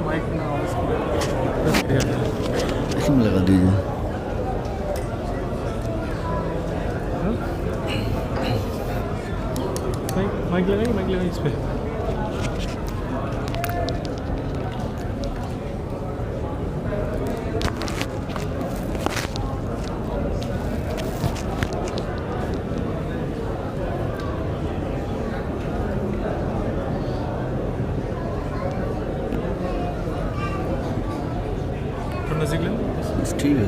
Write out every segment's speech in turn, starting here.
اس میں لگا دیجیے. مائک لگائی اس پہ. بس ٹھیک ہے.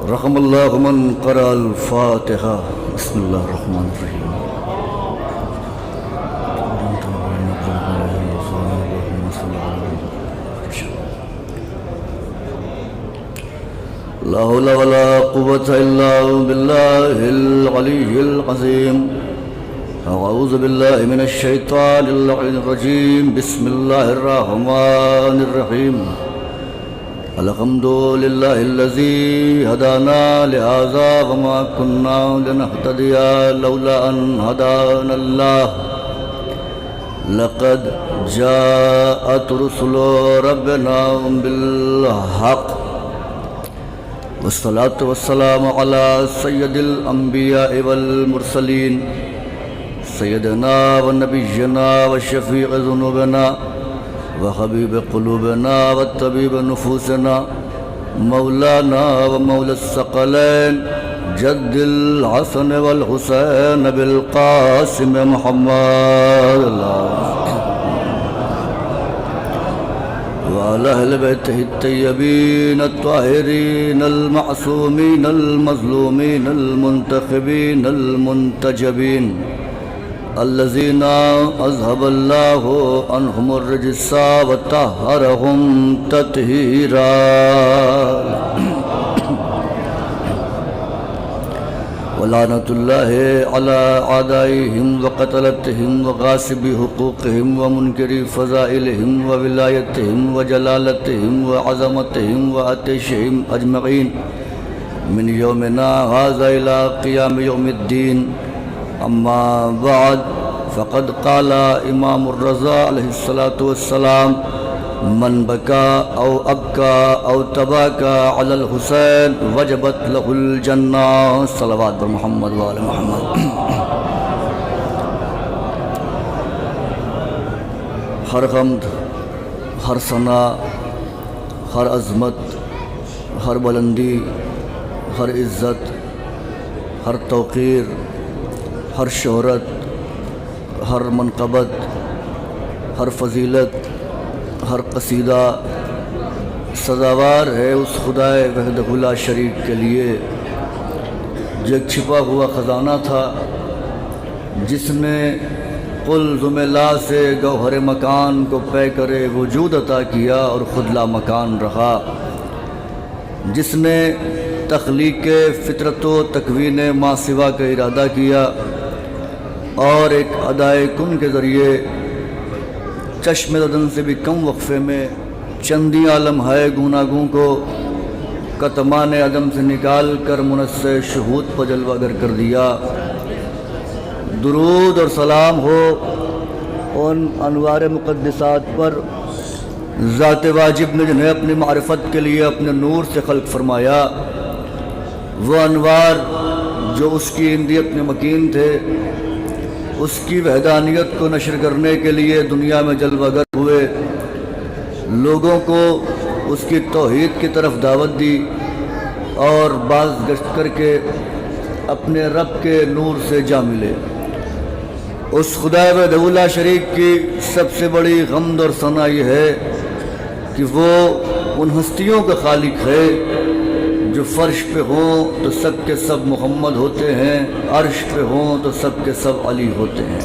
رحم اللہ من قرأ الفاتحہ. بسم اللہ الرحمن الرحیم. لا حول ولا قوة إلا بالله العلي العظيم. أعوذ بالله من الشيطان اللعين الرجيم. بسم الله الرحمن الرحيم. الحمد لله الذي هدانا لهذا وما كنا لنهتدي لولا أن هدانا الله. لقد جاءت رسل ربنا بالحق والصلاة والسلام على سيد الأنبياء والمرسلين سيدنا ونبينا وشفيع ذنوبنا وحبيب قلوبنا والطبيب نفوسنا مولانا ومولى الثقلين جد الحسن والحسين بالقاسم محمد وعلى أهل بيته الطيبين الطاهرين المعصومين المظلومين المنتخبين المنتجبين الذين أذهب الله عنهم الرجس وطهرهم تطهيرا. ولعنة الله على أعدائهم وقتلتهم وغاصبي حقوقهم ومنكري فضائلهم وولايتهم وجلالتهم وعظمتهم وعطشهم أجمعين من يومنا هذا إلى قيام يوم الدين. أما بعد فقد قال إمام الرضا عليه الصلاة والسلام من بكى أو أبكى أو تباكى على الحسين وجبت له الجنة. صلوات بمحمد وآل محمد. ہر حمد، ہر ثنا، ہر عظمت، ہر بلندی، ہر عزت، ہر توقیر، ہر شہرت، ہر منقبت، ہر فضیلت، ہر قصیدہ سزاوار ہے اس خدائے وحدہ لا شریک کے لیے جو ایک چھپا ہوا خزانہ تھا جس نے قلزم لا سے گوہر مکان کو پے کرے وجود عطا کیا اور خود لا مکان رہا، جس نے تخلیق فطرت و تکوین ما سوا کا ارادہ کیا اور ایک ادائے کن کے ذریعے چشم زدن سے بھی کم وقفے میں چندی عالم ہے گوناگوں کو کتمان عدم سے نکال کر منصع شہود پر جلوہ گر کر دیا. درود اور سلام ہو ان انوار مقدسات پر ذات واجب نے جنہیں اپنی معرفت کے لیے اپنے نور سے خلق فرمایا. وہ انوار جو اس کی اندیت میں مکین تھے اس کی وحدانیت کو نشر کرنے کے لیے دنیا میں جلوہ گر ہوئے، لوگوں کو اس کی توحید کی طرف دعوت دی اور باز گشت کر کے اپنے رب کے نور سے جا ملے. اس خدائے وحدہ لا شریک کی سب سے بڑی حمد اور ثنا یہ ہے کہ وہ ان ہستیوں کا خالق ہے جو فرش پہ ہوں تو سب کے سب محمد ہوتے ہیں، عرش پہ ہوں تو سب کے سب علی ہوتے ہیں.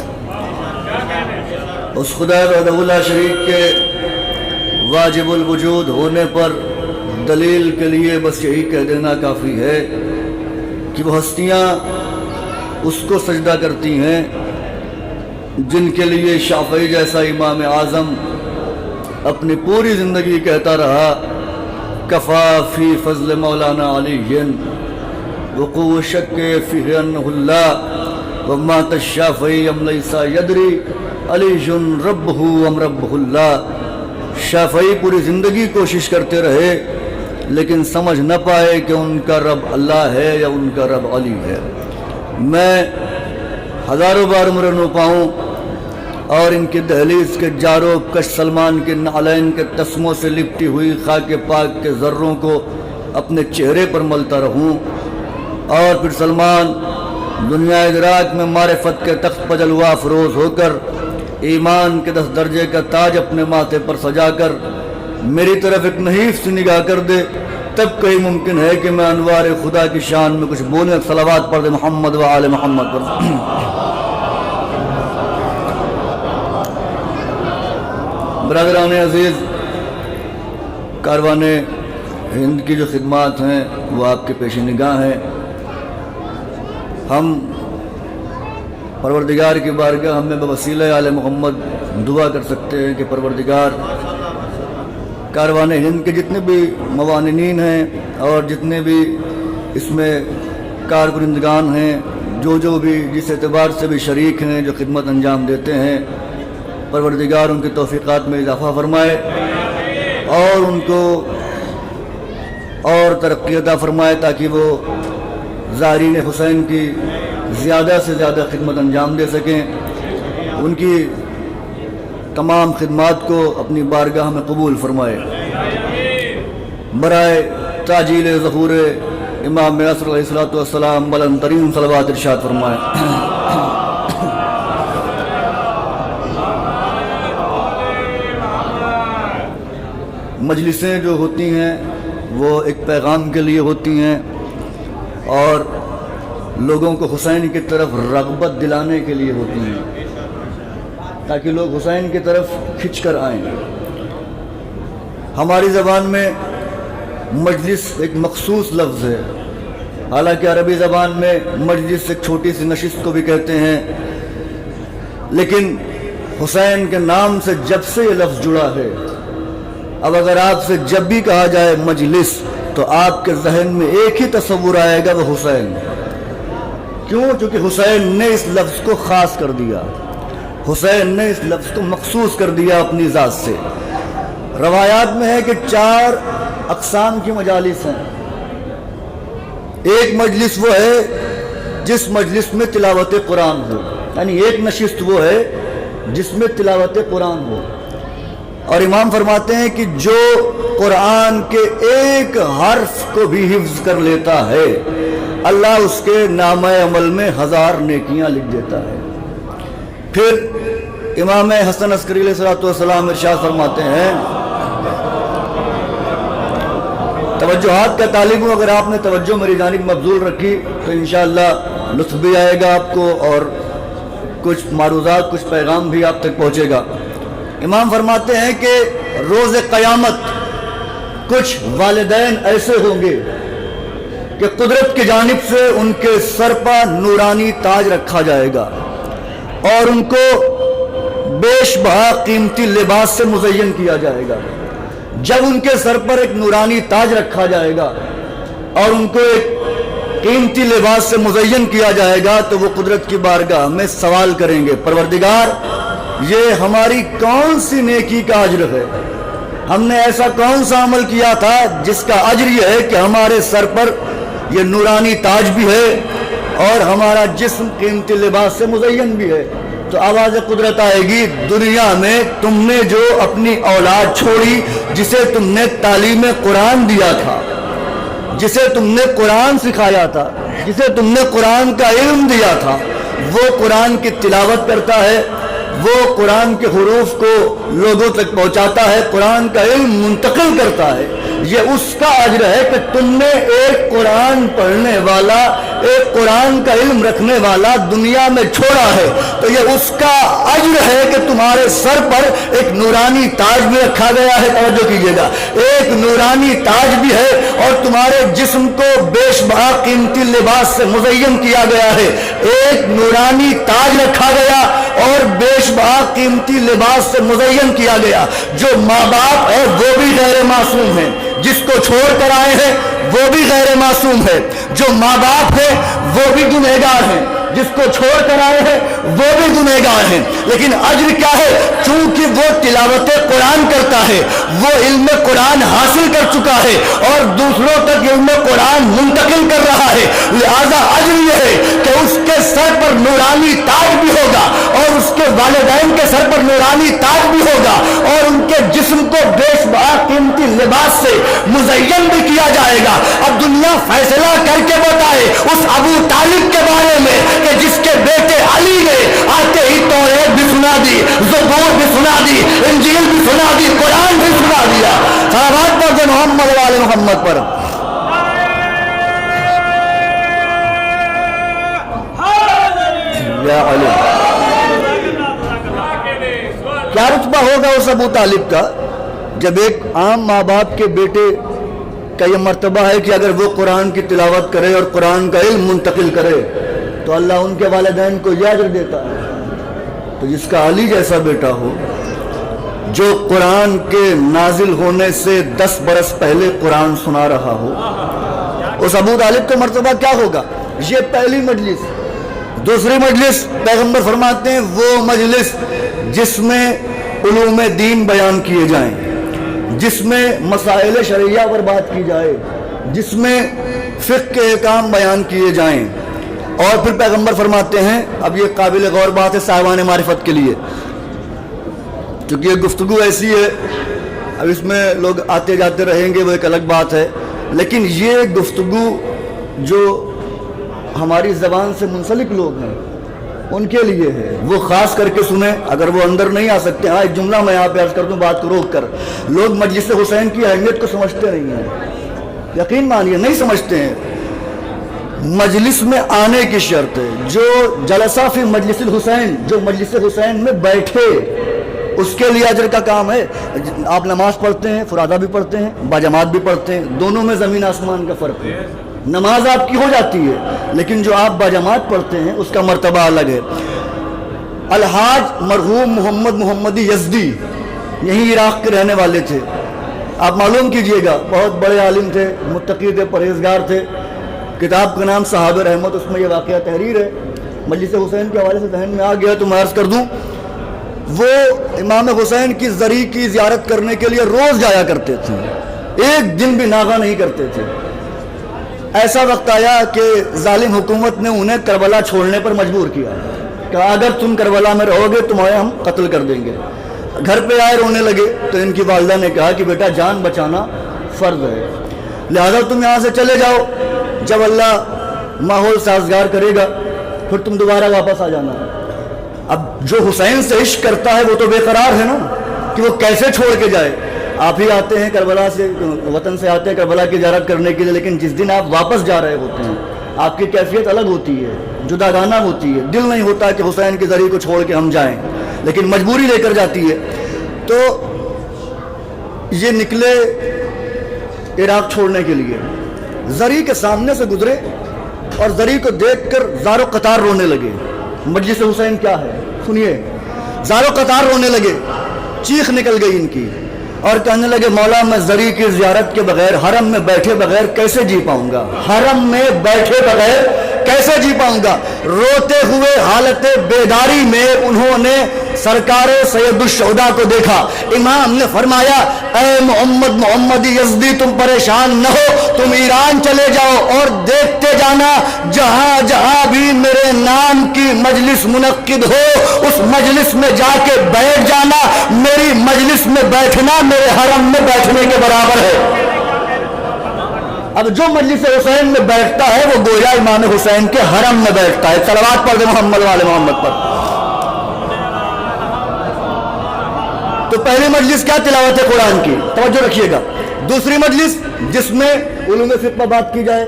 اس خدا وحدہ لا شریک کے واجب الوجود ہونے پر دلیل کے لیے بس یہی کہہ دینا کافی ہے کہ وہ ہستیاں اس کو سجدہ کرتی ہیں جن کے لیے شافعی جیسا امام اعظم اپنی پوری زندگی کہتا رہا کفا فی فضل مولانا علی وقوع شک فی انہ اللہ ومات الشافعی ام لیسا یدری علی ربہ ام ربہ اللہ۔ شافعی پوری زندگی کوشش کرتے رہے لیکن سمجھ نہ پائے کہ ان کا رب اللہ ہے یا ان کا رب علی ہے۔ میں ہزاروں بار عمر نو پاؤں اور ان کی دہلیز کے جاروں کش سلمان کے نعلین کے تسموں سے لپٹی ہوئی خاک پاک کے ذروں کو اپنے چہرے پر ملتا رہوں، اور پھر سلمان دنیا ادراک میں معرفت کے تخت پر جلوہ افروز ہو کر ایمان کے 10 درجے کا تاج اپنے ماتھے پر سجا کر میری طرف ایک نحیف سی نگاہ کر دے، تب کہیں ممکن ہے کہ میں انوار خدا کی شان میں کچھ بولیں، صلوات پڑھ دے محمد و آل محمد پر۔ برادران عزیز، کاروان ہند کی جو خدمات ہیں وہ آپ کے پیش نگاہ ہیں۔ ہم پروردگار کی بارگاہ ہمیں بوسیلہ آل محمد دعا کر سکتے ہیں کہ پروردگار کاروان ہند کے جتنے بھی موانین ہیں اور جتنے بھی اس میں کارکنندگان ہیں، جو بھی جس اعتبار سے بھی شریک ہیں، جو خدمت انجام دیتے ہیں، پروردگار ان کی توفیقات میں اضافہ فرمائے اور ان کو اور ترقی عطا فرمائے تاکہ وہ زائرین حسین کی زیادہ سے زیادہ خدمت انجام دے سکیں، ان کی تمام خدمات کو اپنی بارگاہ میں قبول فرمائے۔ برائے تاجیل ظہور امام عصر علیہ السلام بلند ترین صلوات ارشاد فرمائے۔ مجلسیں جو ہوتی ہیں وہ ایک پیغام کے لیے ہوتی ہیں اور لوگوں کو حسین کی طرف رغبت دلانے کے لیے ہوتی ہیں تاکہ لوگ حسین کی طرف کھنچ کر آئیں۔ ہماری زبان میں مجلس ایک مخصوص لفظ ہے، حالانکہ عربی زبان میں مجلس ایک چھوٹی سی نشست کو بھی کہتے ہیں، لیکن حسین کے نام سے جب سے یہ لفظ جڑا ہے، اب اگر آپ سے جب بھی کہا جائے مجلس تو آپ کے ذہن میں ایک ہی تصور آئے گا، وہ حسین۔ کیوں؟ چونکہ حسین نے اس لفظ کو خاص کر دیا، حسین نے اس لفظ کو مخصوص کر دیا اپنی ذات سے۔ روایات میں ہے کہ 4 اقسام کی مجالس ہیں۔ ایک مجلس وہ ہے جس مجلس میں تلاوت قرآن ہو، یعنی ایک نشست وہ ہے جس میں تلاوت قرآن ہو، اور امام فرماتے ہیں کہ جو قرآن کے ایک حرف کو بھی حفظ کر لیتا ہے اللہ اس کے نامہ عمل میں 1000 نیکیاں لکھ دیتا ہے۔ پھر امام حسن عسکری علیہ السلام ارشاد فرماتے ہیں، توجہات کا طالب ہوں، اگر آپ نے توجہ میری جانب مبذول رکھی تو انشاءاللہ لطف بھی آئے گا آپ کو اور کچھ معروضات، کچھ پیغام بھی آپ تک پہنچے گا۔ امام فرماتے ہیں کہ روز قیامت کچھ والدین ایسے ہوں گے کہ قدرت کی جانب سے ان کے سر پر نورانی تاج رکھا جائے گا اور ان کو بیش بہا قیمتی لباس سے مزین کیا جائے گا۔ جب ان کے سر پر ایک نورانی تاج رکھا جائے گا اور ان کو ایک قیمتی لباس سے مزین کیا جائے گا تو وہ قدرت کی بارگاہ میں سوال کریں گے، پروردگار یہ ہماری کون سی نیکی کا اجر ہے؟ ہم نے ایسا کون سا عمل کیا تھا جس کا اجر یہ ہے کہ ہمارے سر پر یہ نورانی تاج بھی ہے اور ہمارا جسم قیمتی لباس سے مزین بھی ہے؟ تو آواز قدرت آئے گی، دنیا میں تم نے جو اپنی اولاد چھوڑی، جسے تم نے تعلیم قرآن دیا تھا، جسے تم نے قرآن سکھایا تھا، جسے تم نے قرآن کا علم دیا تھا، وہ قرآن کی تلاوت کرتا ہے، وہ قرآن کے حروف کو لوگوں تک پہنچاتا ہے، قرآن کا علم منتقل کرتا ہے، یہ اس کا اجر ہے کہ تم نے ایک قرآن پڑھنے والا، ایک قرآن کا علم رکھنے والا دنیا میں چھوڑا ہے تو یہ اس کا اجر ہے کہ تمہارے سر پر ایک نورانی تاج بھی رکھا گیا ہے. توجہ کیجیے گا, ایک نورانی تاج بھی ہے اور تمہارے جسم کو بیش بہا قیمتی لباس سے مزین کیا گیا ہے. ایک نورانی تاج رکھا گیا اور بیش بہا قیمتی لباس سے مزین کیا گیا. جو ماں باپ ہے وہ بھی غیر معصوم ہیں, جس کو چھوڑ کر آئے ہیں وہ بھی غیر معصوم ہے. جو ماں باپ ہے وہ بھی گنہگار ہیں, جس کو چھوڑ کر آئے ہیں وہ بھی گنہگار ہیں. لیکن اجر کیا ہے؟ چونکہ وہ تلاوت قرآن کرتا ہے, وہ علم قرآن حاصل کر چکا ہے اور دوسروں تک علم قرآن منتقل کر رہا ہے. لہذا اجر یہ ہے کہ اس کے سر پر نورانی تاج بھی ہوگا اور اس کے والدین کے سر پر نورانی تاج بھی ہوگا اور ان کے جسم کو بیش بہا قیمتی لباس سے مزین بھی کیا جائے گا. اب دنیا فیصلہ کر کے بتائے اس ابو طالب کے بارے میں کہ جس کے بیٹے علی نے آتے ہی توریت بھی سنا دی, زبور بھی سنا دی, انجیل بھی سنا دی, قرآن بھی سنا دیا. صلوات پڑھتے محمد والے محمد پر. یا علی, کیا رتبہ ہوگا اس ابو طالب کا جب ایک عام ماں باپ کے بیٹے کا یہ مرتبہ ہے کہ اگر وہ قرآن کی تلاوت کرے اور قرآن کا علم منتقل کرے تو اللہ ان کے والدین کو یہ اجر دیتا ہے. تو جس کا علی جیسا بیٹا ہو, جو قرآن کے نازل ہونے سے 10 برس پہلے قرآن سنا رہا ہو, اس ابو طالب کا مرتبہ کیا ہوگا؟ یہ پہلی مجلس. دوسری مجلس پیغمبر فرماتے ہیں وہ مجلس جس میں علوم دین بیان کیے جائیں, جس میں مسائل شرعیہ پر بات کی جائے, جس میں فقہ کے احکام بیان کیے جائیں. اور پھر پیغمبر فرماتے ہیں, اب یہ قابل غور بات ہے صاحبان معرفت کے لیے, چونکہ یہ گفتگو ایسی ہے, اب اس میں لوگ آتے جاتے رہیں گے وہ ایک الگ بات ہے, لیکن یہ گفتگو جو ہماری زبان سے منسلک لوگ ہیں ان کے لیے ہے, وہ خاص کر کے سنیں. اگر وہ اندر نہیں آ سکتے, ہاں ایک جملہ میں یہاں پہ عرض کر دوں بات کو روک کر, لوگ مجلس حسین کی اہمیت کو سمجھتے نہیں ہیں, یقین مانیے نہیں سمجھتے ہیں. مجلس میں آنے کی شرط ہے, جو جلسہ فی مجلس الحسین, جو مجلس حسین میں بیٹھے اس کے لیے اجر کا کام ہے. آپ نماز پڑھتے ہیں, فرادہ بھی پڑھتے ہیں, باجماعت بھی پڑھتے ہیں, دونوں میں زمین آسمان کا فرق ہے. نماز آپ کی ہو جاتی ہے لیکن جو آپ باجماعت پڑھتے ہیں اس کا مرتبہ الگ ہے. الحاج مرحوم محمد محمدی یزدی یہیں عراق کے رہنے والے تھے, آپ معلوم کیجئے گا, بہت بڑے عالم تھے, متقی تھے, پرہیزگار تھے. کتاب کا نام صحابہ رحمت, اس میں یہ واقعہ تحریر ہے. مجلس حسین کے حوالے سے ذہن میں آ گیا تو میں عرض کر دوں, وہ امام حسین کی زری کی زیارت کرنے کے لیے روز جایا کرتے تھے, ایک دن بھی ناغہ نہیں کرتے تھے. ایسا وقت آیا کہ ظالم حکومت نے انہیں کربلا چھوڑنے پر مجبور کیا کہ اگر تم کربلا میں رہو گے تمہیں ہم قتل کر دیں گے. گھر پہ آئے رونے لگے تو ان کی والدہ نے کہا کہ بیٹا جان بچانا فرض ہے, لہذا تم یہاں سے چلے جاؤ, جب اللہ ماحول سازگار کرے گا پھر تم دوبارہ واپس آ جانا. اب جو حسین سے عشق کرتا ہے وہ تو بے قرار ہے نا کہ وہ کیسے چھوڑ کے جائے. آپ ہی آتے ہیں کربلا سے, وطن سے آتے ہیں کربلا کی زیارت کرنے کے لیے, لیکن جس دن آپ واپس جا رہے ہوتے ہیں آپ کی کیفیت الگ ہوتی ہے, جداگانہ ہوتی ہے. دل نہیں ہوتا کہ حسین کے ذریعے کو چھوڑ کے ہم جائیں, لیکن مجبوری لے کر جاتی ہے. تو یہ نکلے عراق چھوڑنے کے لیے, زری کے سامنے سے گزرے اور زری کو دیکھ کر زارو قطار رونے لگے. مجلس حسین کیا ہے سنیے, زارو قطار رونے لگے, چیخ نکل گئی ان کی اور کہنے لگے مولا میں زری کی زیارت کے بغیر حرم میں بیٹھے بغیر کیسے جی پاؤں گا, حرم میں بیٹھے بغیر کیسے جی پاؤں گا. روتے ہوئے حالت بیداری میں انہوں نے سرکار سید الشہداء کو دیکھا. امام نے فرمایا اے محمد محمدی یزدی تم پریشان نہ ہو, تم ایران چلے جاؤ اور دیکھتے جانا جہاں جہاں بھی میرے نام کی مجلس منعقد ہو اس مجلس میں جا کے بیٹھ جانا. میری مجلس میں بیٹھنا میرے حرم میں بیٹھنے کے برابر ہے. اب جو مجلس حسین میں بیٹھتا ہے وہ گویا امام حسین کے حرم میں بیٹھتا ہے. صلوات پڑھ دے محمد والے محمد پر. تو پہلی مجلس کیا تلاوت قرآن کی, توجہ رکھیے گا. دوسری مجلس جس میں علوم فقہ پر بات کی جائے,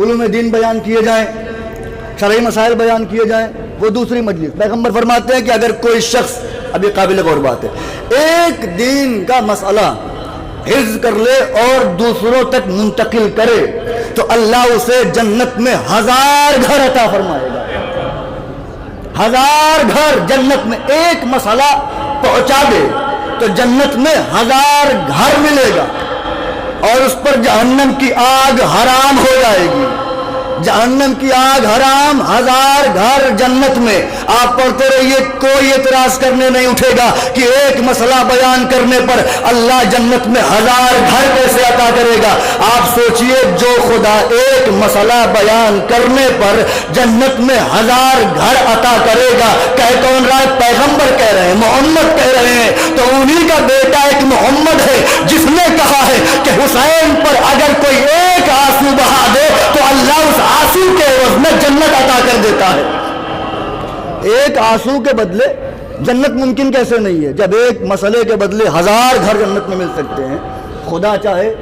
علوم دین بیان کیے جائیں، شرعی مسائل بیان کیے جائیں، وہ دوسری مجلس۔ پیغمبر فرماتے ہیں کہ اگر کوئی شخص، اب یہ قابل غور بات ہے، ایک دین کا مسئلہ حفظ کر لے اور دوسروں تک منتقل کرے تو اللہ اسے جنت میں 1000 گھر عطا فرمائے گا۔ 1000 گھر جنت میں، ایک مسئلہ پہنچا دے تو جنت میں 1000 گھر ملے گا، اور اس پر جہنم کی آگ حرام ہو جائے گی۔ جہنم کی آگ حرام، 1000 گھر جنت میں۔ آپ پڑھتے رہیے، کوئی اعتراض کرنے نہیں اٹھے گا کہ ایک مسئلہ بیان کرنے پر اللہ جنت میں 1000 گھر کیسے عطا کرے گا۔ آپ سوچئے، جو خدا ایک مسئلہ بیان کرنے پر جنت میں 1000 گھر عطا کرے گا، کہہ کون رہا ہے؟ پیغمبر کہہ رہے ہیں، محمد کہہ رہے ہیں۔ تو انہی کا بیٹا ایک محمد ہے جس نے کہا ہے کہ حسین پر اگر کوئی ایک آنسو بہا دے تو اللہ اس آنسو کے عوض میں جنت عطا کر دیتا ہے۔ ایک آنسو کے بدلے جنت ممکن کیسے نہیں ہے، جب ایک مسئلے کے بدلے 1000 گھر جنت میں مل سکتے ہیں؟ خدا چاہے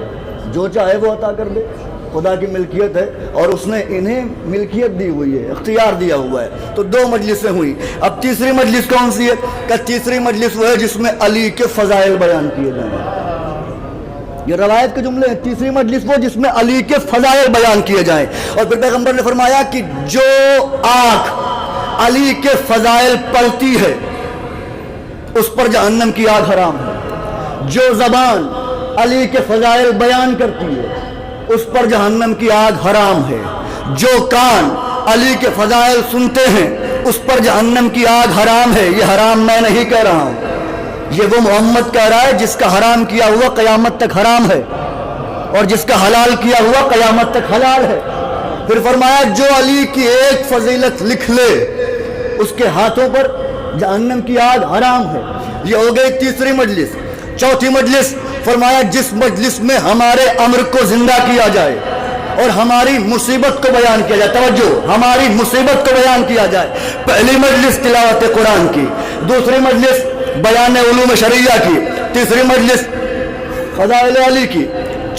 جو چاہے وہ عطا کر دے، خدا کی ملکیت ہے، اور اس نے انہیں ملکیت دی ہوئی ہے، اختیار دیا ہوا ہے۔ تو 2 مجلسیں ہوئی۔ اب تیسری مجلس کون سی ہے؟ کہ تیسری مجلس وہ ہے جس میں علی کے فضائل بیان کیے جائیں۔ یہ روایت کے جملے ہیں۔ تیسری مجلس وہ جس میں علی کے فضائل بیان کیے جائیں، اور پھر پیغمبر نے فرمایا کہ جو آنکھ علی کے فضائل پڑھتی ہے اس پر جہنم کی آگ حرام ہے، جو زبان علی کے فضائل بیان کرتی ہے اس پر جہنم کی آگ حرام ہے، جو کان علی کے فضائل سنتے ہیں اس پر جہنم کی آگ حرام ہے۔ یہ حرام میں نہیں کہہ رہا ہوں، یہ وہ محمد کہہ رہا ہے جس کا حرام کیا ہوا قیامت تک حرام ہے، اور جس کا حلال کیا ہوا قیامت تک حلال ہے۔ پھر فرمایا جو علی کی ایک فضیلت لکھ لے اس کے ہاتھوں پر جہنم کی آگ حرام ہے۔ یہ ہو گئی تیسری مجلس۔ چوتھی مجلس فرمایا جس مجلس میں ہمارے امر کو زندہ کیا جائے اور ہماری مصیبت کو بیان کیا جائے۔ توجہ، ہماری مصیبت کو بیان کیا جائے۔ پہلی مجلس تلاوت قرآن کی، دوسری مجلس بیان علوم شرعیہ کی، تیسری مجلس فضائل علی کی،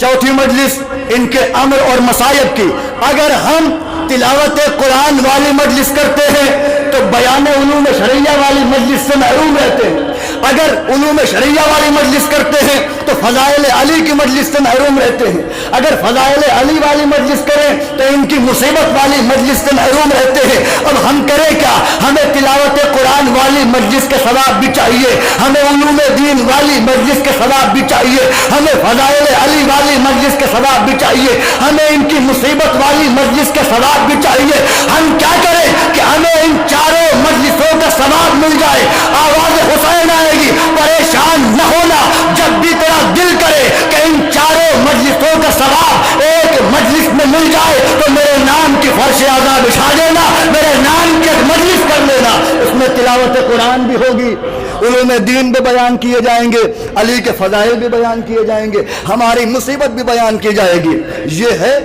چوتھی مجلس ان کے امر اور مصائب کی۔ اگر ہم تلاوت قرآن والی مجلس کرتے ہیں تو بیان علوم شرعیہ والی مجلس سے محروم رہتے ہیں، اگر علوم شرعیہ والی مجلس کرتے ہیں تو فضائل علی کی مجلس سے محروم رہتے ہیں، اگر فضائل علی والی مجلس کریں تو ان کی مصیبت والی مجلس سے محروم رہتے ہیں۔ اب ہم کریں کیا؟ ہمیں تلاوت قرآن والی مجلس کے ثواب بھی چاہیے، ہمیں علوم دین والی مجلس کے ثواب بھی چاہیے، ہمیں فضائل علی والی مجلس کے ثواب بھی چاہیے، ہمیں ان کی مصیبت والی مجلس کے ثواب بھی چاہیے۔ ہم کیا کریں کہ ہمیں ان چاروں مجلسوں کا ثواب مل جائے؟ آواز حسین آئے گی، پریشان نہ ہونا۔ جب بھی تیرا دل کرے کہ ان چاروں مجلسوں کا ثواب ایک مجلس میں مل جائے تو میرے نام کی فرش اعظم بچھا دینا، میرے نام کی مجلس کر لینا۔ اس میں تلاوت قرآن بھی ہوگی، علوم دین بھی بیان کیے جائیں گے، علی کے فضائل بھی بیان کیے جائیں گے، ہماری مصیبت بھی بیان کی جائے گی۔ یہ ہے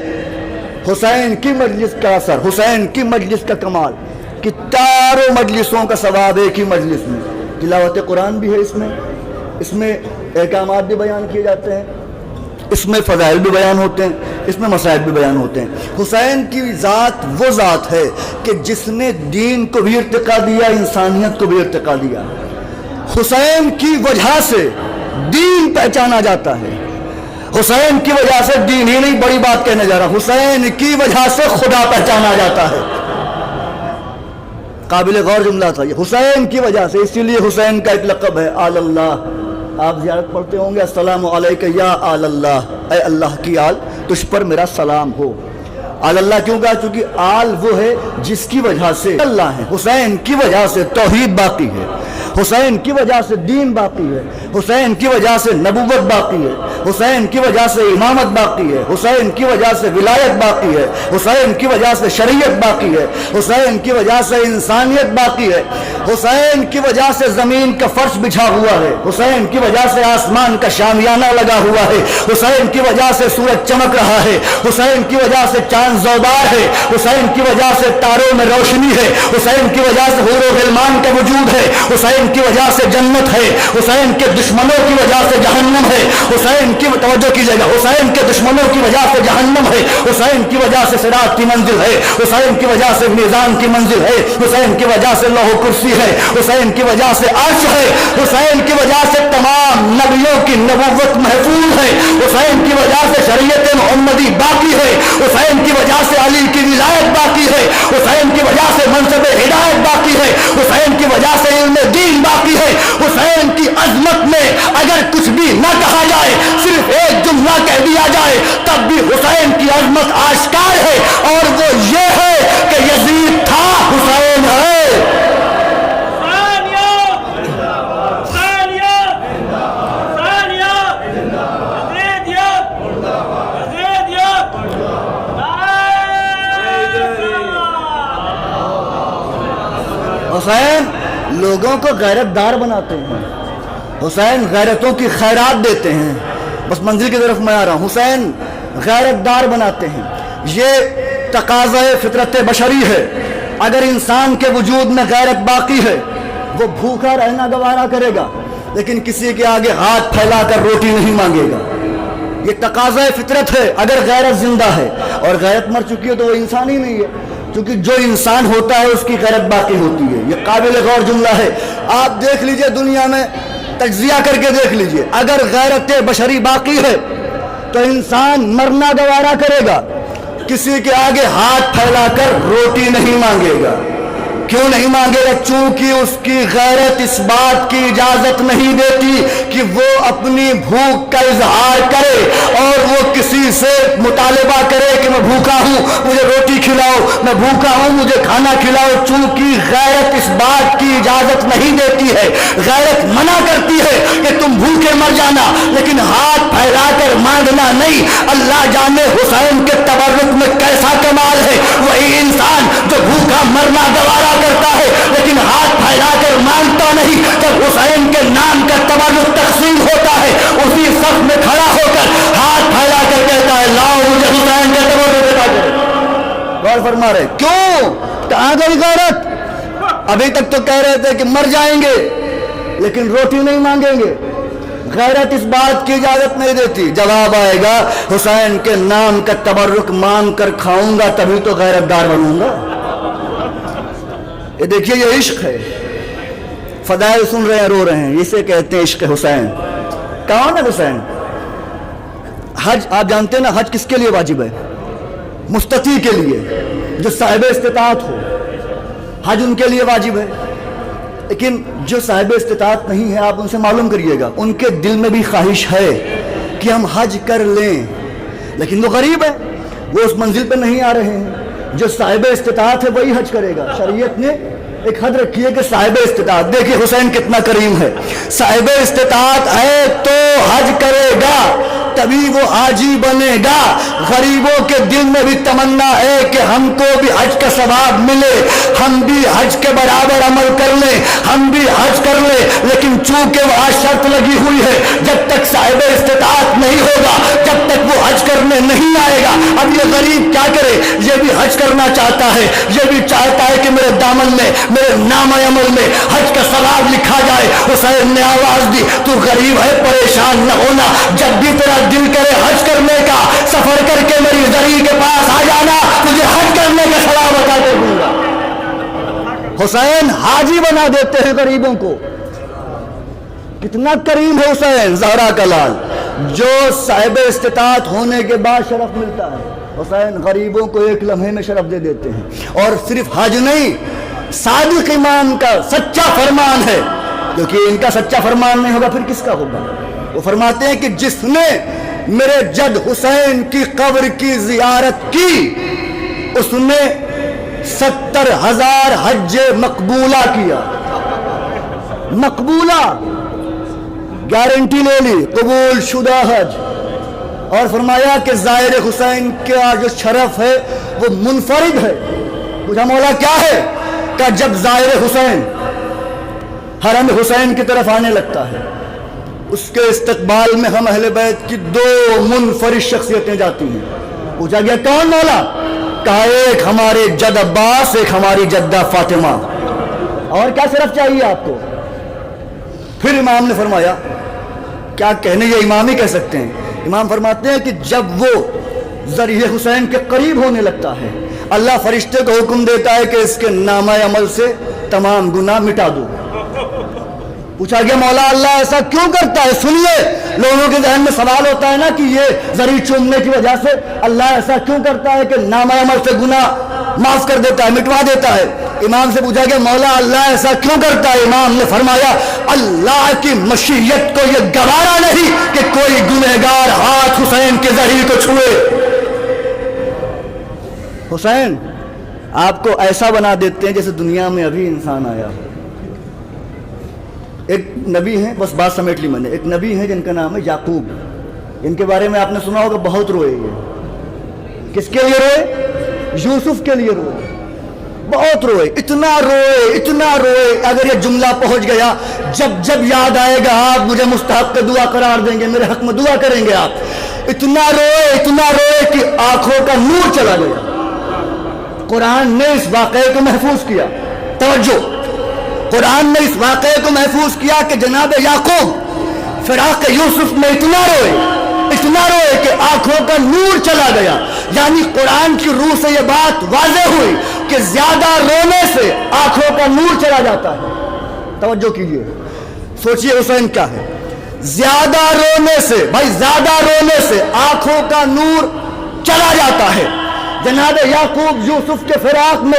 حسین کی مجلس کا اثر، حسین کی مجلس کا کمال، کہ چاروں مجلسوں کا ثواب ایک ہی مجلس میں۔ تلاوت قرآن بھی ہے اس میں احکامات بھی بیان کیے جاتے ہیں، اس میں فضائل بھی بیان ہوتے ہیں، اس میں مسائل بھی بیان ہوتے ہیں۔ حسین کی ذات وہ ذات ہے کہ جس نے دین کو بھی ارتقا دیا، انسانیت کو بھی ارتقا دیا۔ حسین کی وجہ سے دین پہچانا جاتا ہے، حسین کی وجہ سے دین ہی نہیں، بڑی بات کہنے جا رہا، حسین کی وجہ سے خدا پہچانا جاتا ہے۔ قابل غور جملہ تھا یہ، حسین کی وجہ سے۔ اسی لیے حسین کا ایک لقب ہے آل اللہ۔ آپ زیارت پڑھتے ہوں گے، السلام علیکہ یا آل اللہ، اے اللہ کی آل تجھ پر میرا سلام ہو۔ آل اللہ کیوں کہا؟ چونکہ آل وہ ہے جس کی وجہ سے اللہ ہے، حسین کی وجہ سے توحید باقی ہے، حسین کی وجہ سے دین باقی ہے، حسین کی وجہ سے نبوت باقی ہے، حسین کی وجہ سے امامت باقی ہے، حسین کی وجہ سے ولایت باقی ہے، حسین کی وجہ سے شریعت باقی ہے، حسین کی وجہ سے انسانیت باقی ہے۔ حسین کی وجہ سے زمین کا فرش بچھا ہوا ہے، حسین کی وجہ سے آسمان کا شامیانہ لگا ہوا ہے، حسین کی وجہ سے سورج چمک رہا ہے، حسین کی وجہ سے چاند زودار ہے، حسین کی وجہ سے تاروں میں روشنی ہے، حسین کی وجہ سے حور و غلمان کا وجود ہے، حسین کی وجہ سے جنت ہے، حسین کے دشمنوں کی وجہ سے جہنم ہے، حسین کی توجہ کیجیے گا، حسین کے دشمنوں کی وجہ سے جہنم ہے، حسین کی وجہ سے صراط کی منزل ہے، حسین کی وجہ سے میزان کی منزل ہے، حسین کی وجہ سے لوح و کرسی ہے، حسین کی وجہ سے عرش ہے، حسین کی وجہ سے تمام نبیوں کی نبوت محفوظ ہے، حسین کی وجہ سے شریعت محمدی باقی ہے، حسین کی وجہ سے علی کی ولایت باقی ہے، حسین کی وجہ سے منصب ہدایت باقی ہے، حسین کی وجہ سے علم دین باقی ہے، حسین کی عظمت میں اگر کچھ بھی نہ کہا جائے، صرف ایک جملہ کہہ دیا جائے، تب بھی حسین کی عظمت آشکار ہے، اور وہ یہ ہے کہ یزید تھا، حسین ہے۔ حسین لوگوں کو غیرت دار بناتے ہیں، حسین غیرتوں کی خیرات دیتے ہیں، بس منزل کی طرف میں آ رہا ہوں، حسین غیرت دار بناتے ہیں، یہ تقاضۂ فطرت بشری ہے۔ اگر انسان کے وجود میں غیرت باقی ہے، وہ بھوکا رہنا گوارا کرے گا، لیکن کسی کے آگے ہاتھ پھیلا کر روٹی نہیں مانگے گا، یہ تقاضۂ فطرت ہے۔ اگر غیرت زندہ ہے اور غیرت مر چکی ہے تو وہ انسان ہی نہیں ہے، کیونکہ جو انسان ہوتا ہے اس کی غیرت باقی ہوتی ہے۔ یہ قابل غور جملہ ہے، آپ دیکھ لیجئے، دنیا میں تجزیہ کر کے دیکھ لیجئے، اگر غیرت بشری باقی ہے تو انسان مرنا گوارا کرے گا، کسی کے آگے ہاتھ پھیلا کر روٹی نہیں مانگے گا۔ کیوں نہیں مانگے گا؟ چونکہ اس کی غیرت اس بات کی اجازت نہیں دیتی کہ وہ اپنی بھوک کا اظہار کرے اور وہ کسی سے مطالبہ کرے کہ میں بھوکا ہوں مجھے روٹی کھلاؤ، میں بھوکا ہوں مجھے کھانا کھلاؤ، چونکہ غیرت اس بات کی اجازت نہیں دیتی ہے۔ غیرت منع کرتی ہے کہ تم بھوکے مر جانا، لیکن ہاتھ پھیلا کر مانگنا نہیں۔ اللہ جانے حسین کے تبرک میں کیسا کمال ہے، وہی انسان جو بھوکا مرنا گوارا کرتا ہے لیکن ہاتھ پھیلا کر مانگتا نہیں، جب حسین کے نام کا تبرک تقسیم ہوتا ہے اسی صف میں کھڑا ہو کر ہاتھ پھیلا کر کہتا ہے لاؤ مجھے حسین کا تبرک عطا کرو۔ غور فرما رہے کیوں؟ کہاں گئی غیرت؟ ابھی تک تو کہہ رہے تھے کہ مر جائیں گے لیکن روٹی نہیں مانگیں گے۔ غیرت اس بات کی اجازت نہیں دیتی، جواب آئے گا حسین کے نام کا تبرک مانگ کر کھاؤں گا تبھی تو غیرت دار بنوں گا۔ یہ دیکھیے یہ عشق ہے، فضائل سن رہے ہیں رو رہے ہیں، اسے کہتے ہیں عشق حسین۔ کون ہے حسین؟ حج آپ جانتے ہیں نا، حج کس کے لیے واجب ہے؟ مستطیع کے لیے، جو صاحب استطاعت ہو، حج ان کے لیے واجب ہے۔ لیکن جو صاحب استطاعت نہیں ہے آپ ان سے معلوم کریے گا، ان کے دل میں بھی خواہش ہے کہ ہم حج کر لیں، لیکن وہ غریب ہے، وہ اس منزل پہ نہیں آ رہے ہیں۔ جو صاحب استطاعت ہے وہی حج کرے گا۔ شریعت نے ایک حد رکھی ہے کہ صاحب استطاعت، دیکھیں حسین کتنا کریم ہے، صاحب استطاعت ہے تو حج کرے گا تبھی وہ حاجی بنے گا۔ غریبوں کے دل میں بھی تمنا ہے کہ ہم کو بھی حج کا ثواب ملے، ہم بھی حج کے برابر عمل کر لیں، ہم بھی حج کر لیں، لیکن چونکہ وہاں شرط لگی ہوئی ہے جب تک صاحب استطاعت نہیں ہوگا جب تک وہ حج کرنے نہیں آئے گا۔ اب یہ غریب کیا کرے؟ یہ بھی حج کرنا چاہتا ہے، یہ بھی چاہتا ہے کہ میرے دامن میں، میرے نام عمل میں حج کا ثواب لکھا جائے۔ حسین نے آواز دی تو غریب ہے پریشان نہ ہونا، جب بھی تیرا دل کرے حج کرنے کا سفر کر کے میری زری کے پاس آ جانا، تجھے حج کرنے کا ثواب عطا کر دوں گا۔ حسین حاجی بنا دیتے ہیں غریبوں کو، کتنا کریم ہے حسین زہرا کا لال، جو صاحب استطاعت ہونے کے بعد شرف ملتا ہے۔ حسین غریبوں کو ایک لمحے میں شرف دے دیتے ہیں، اور صرف حج نہیں، صادق امام کا سچا فرمان ہے، کیونکہ ان کا سچا فرمان نہیں ہوگا پھر کس کا ہوگا؟ وہ فرماتے ہیں کہ جس نے میرے جد حسین کی قبر کی زیارت کی اس نے 70,000 حج مقبولہ کیا۔ مقبولہ گارنٹی لے لی، قبول شدہ حج، اور فرمایا کہ زائر حسین کا جو شرف ہے وہ منفرد ہے۔ پوچھا مولا کیا ہے؟ کہ جب زائر حسین حرم حسین کی طرف آنے لگتا ہے، اس کے استقبال میں ہم اہل بیت کی دو منفرد شخصیتیں جاتی ہیں۔ پوچھا گیا کون مولا؟ کہا ایک ہمارے جد عباس، ایک ہماری جدہ فاطمہ، اور کیا صرف چاہیے آپ کو؟ پھر امام نے فرمایا، کیا کہنے، یہ امام ہی کہہ سکتے ہیں، امام فرماتے ہیں کہ جب وہ ذریعہ حسین کے قریب ہونے لگتا ہے، اللہ فرشتے کو حکم دیتا ہے کہ اس کے نامہ عمل سے تمام گناہ مٹا دو۔ پوچھا گیا مولا اللہ ایسا کیوں کرتا ہے؟ سنیے، لوگوں کے ذہن میں سوال ہوتا ہے نا کہ یہ ذریعہ چومنے کی وجہ سے اللہ ایسا کیوں کرتا ہے کہ نامہ عمل سے گناہ معاف کر دیتا ہے، مٹوا دیتا ہے۔ امام سے پوچھا گیا مولا اللہ ایسا کیوں کرتا ہے؟ امام نے فرمایا اللہ کی مشیت کو یہ گوارا نہیں کہ کوئی گنہگار ہاتھ حسین کے ذریعے کو چھوئے۔ حسین آپ کو ایسا بنا دیتے ہیں جیسے دنیا میں ابھی انسان آیا۔ ایک نبی ہیں، بس بات سمیٹ لی میں نے، ایک نبی ہیں جن کا نام ہے یعقوب، ان کے بارے میں آپ نے سنا ہوگا، بہت روئے یہ۔ کس کے لیے روئے؟ یوسف کے لیے روئے، بہت روئے، اتنا روئے، اگر یہ جملہ پہنچ گیا جب جب یاد آئے گا آپ مجھے مستحق دعا قرار دیں گے، میرے حق میں دعا کریں گے آپ۔ اتنا روئے کہ آنکھوں کا نور چلا گیا۔ قرآن نے اس واقعے کو محفوظ کیا، توجہ، قرآن نے اس واقعے کو محفوظ کیا کہ جناب یعقوب فراق یوسف میں اتنا روئے کہ آنکھوں کا نور چلا گیا۔ یعنی قرآن کی روح سے یہ بات واضح ہوئی کہ زیادہ رونے سے آنکھوں کا نور چلا جاتا ہے۔ توجہ کیجئے، سوچئے حسین کیا ہے، زیادہ رونے سے آنکھوں کا نور چلا جاتا ہے۔ جناب یعقوب یوسف کے فراق میں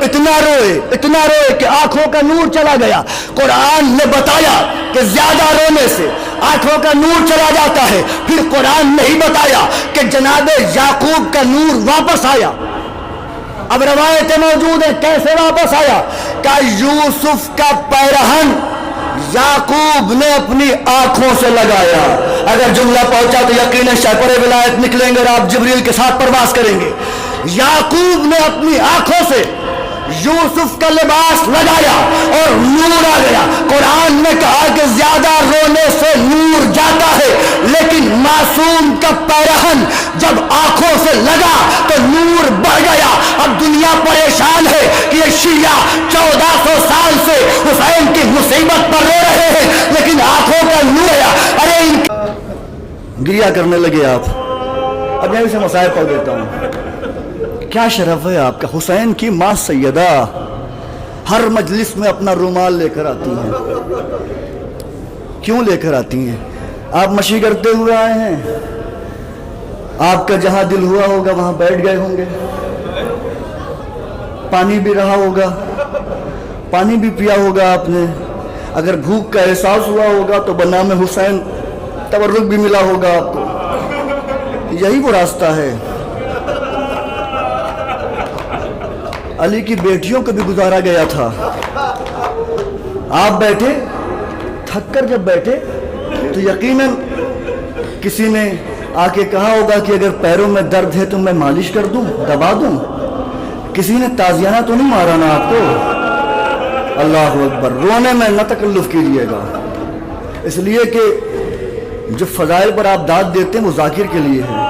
اتنا روئے کہ آنکھوں کا نور چلا گیا۔ قرآن نے بتایا کہ زیادہ رونے سے آنکھوں کا نور چلا جاتا ہے، پھر قرآن نے ہی بتایا کہ جناب یعقوب کا نور واپس آیا۔ اب روایتیں موجود ہیں کیسے واپس آیا، کہ یوسف کا پیرہن یعقوب نے اپنی آنکھوں سے لگایا۔ اگر جملہ پہنچا تو یقیناً شہپر ولایت نکلیں گے اور آپ جبریل کے ساتھ پرواز کریں گے۔ یعقوب نے اپنی آنکھوں سے یوسف کا لباس لگایا اور نور آ گیا۔ قرآن نے کہا کہ زیادہ رونے سے نور جاتا ہے، لیکن معصوم کا پیرہن جب آنکھوں سے لگا تو نور بڑھ گیا۔ اب دنیا پریشان ہے کہ یہ شیعہ 1400 سال سے حسین کی مصیبت پر رو رہے ہیں، لیکن آنکھوں کا نور ہے۔ ارے گریا کرنے لگے آپ۔ اب میں اسے مسائل پڑھ دیتا ہوں۔ کیا شرف ہے آپ کا، حسین کی ماں سیدہ ہر مجلس میں اپنا رومال لے کر آتی ہیں۔ کیوں لے کر آتی ہیں؟ آپ مشی کرتے ہوئے آئے ہیں، آپ کا جہاں دل ہوا ہوگا وہاں بیٹھ گئے ہوں گے، پانی بھی رہا ہوگا، پانی بھی پیا ہوگا آپ نے، اگر بھوک کا احساس ہوا ہوگا تو بنام حسین تبرک بھی ملا ہوگا آپ کو۔ یہی وہ راستہ ہے۔ علی کی بیٹیوں کو بھی گزارا گیا تھا۔ آپ بیٹھے، تھک کر جب بیٹھے تو یقیناً کسی نے آ کے کہا ہوگا کہ اگر پیروں میں درد ہے تو میں مالش کر دوں، دبا دوں۔ کسی نے تازیانہ تو نہیں مارا نا آپ کو؟ اللہ اکبر۔ رونے میں نہ تکلف کیجیے گا، اس لیے کہ جو فضائل پر آپ داد دیتے ہیں وہ ذاکر کے لیے ہے،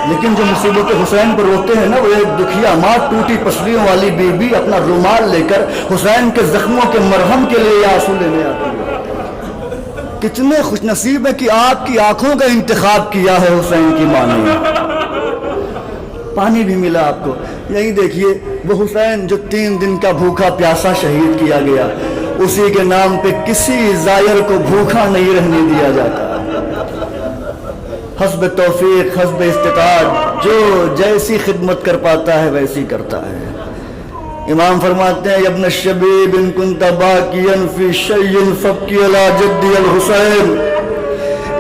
لیکن جو مصیبت حسین پر روتے ہیں نا، وہ ایک دکھیا ماں ٹوٹی پسلیوں والی بی بی اپنا رومال لے کر حسین کے زخموں کے مرہم کے لیے آنسو لینے آتی ہے۔ کتنے خوش نصیب ہیں کہ آپ کی آنکھوں کا انتخاب کیا ہے حسین کی ماں نے۔ پانی بھی ملا آپ کو۔ یہی دیکھیے وہ حسین جو 3 دن کا بھوکا پیاسا شہید کیا گیا، اسی کے نام پہ کسی زائر کو بھوکا نہیں رہنے دیا جاتا۔ حسب توفیق، حسب استطاعت، جو جیسی خدمت کر پاتا ہے ویسی کرتا ہے۔ امام فرماتے ہیں ابن الشبیب ان کنت باکیا فی شیء فابکی علی جدی الحسین۔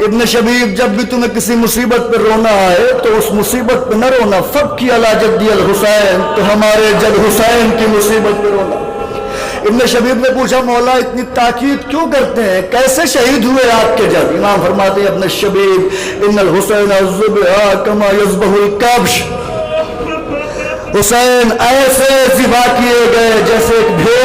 ابن شبیب جب بھی تمہیں کسی مصیبت پر رونا آئے تو اس مصیبت پہ نہ رونا، فابکی علی جدی الحسین، تو ہمارے جد حسین کی مصیبت پہ رونا۔ ابن شبیب نے پوچھا مولا اتنی تاکید کیوں کرتے ہیں، کیسے شہید ہوئے آپ کے جد؟ امام فرماتے ہیں ابن شبیب ان الحسین ذبح کما یذبح الکبش، حسین ایسے ذبح کیے گئے جیسے ایک بھیڑ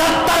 70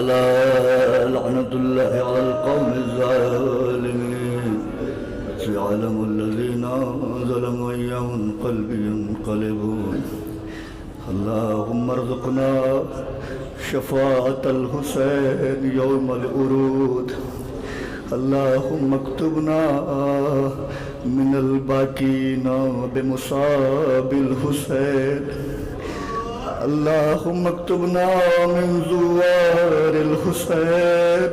ألا لعنة الله على القوم الظالمين سيعلم الذين ظلموا أي منقلب ينقلبون اللهم ارزقنا شفاعة الحسين يوم الورود اللهم اكتبنا من الباكين بمصاب الحسين اللهم اكتبنا من زوار الحسين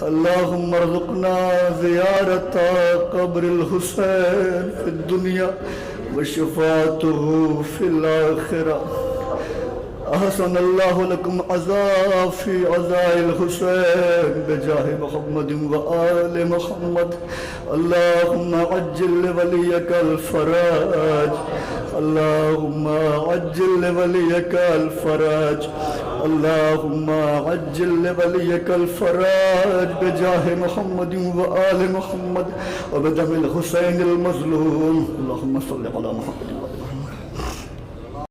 اللهم ارزقنا زيارة قبر الحسين في الدنيا وشفاعته في الآخرة أحسن الله لكم عزاء في عزاء الحسين بجاه محمد وآل محمد اللهم عجل لوليك الفرج اللهم عجل لوليك الفرج اللهم عجل لوليك الفرج بجاه محمد وآل محمد وبدم الحسين المظلوم اللهم صل على محمد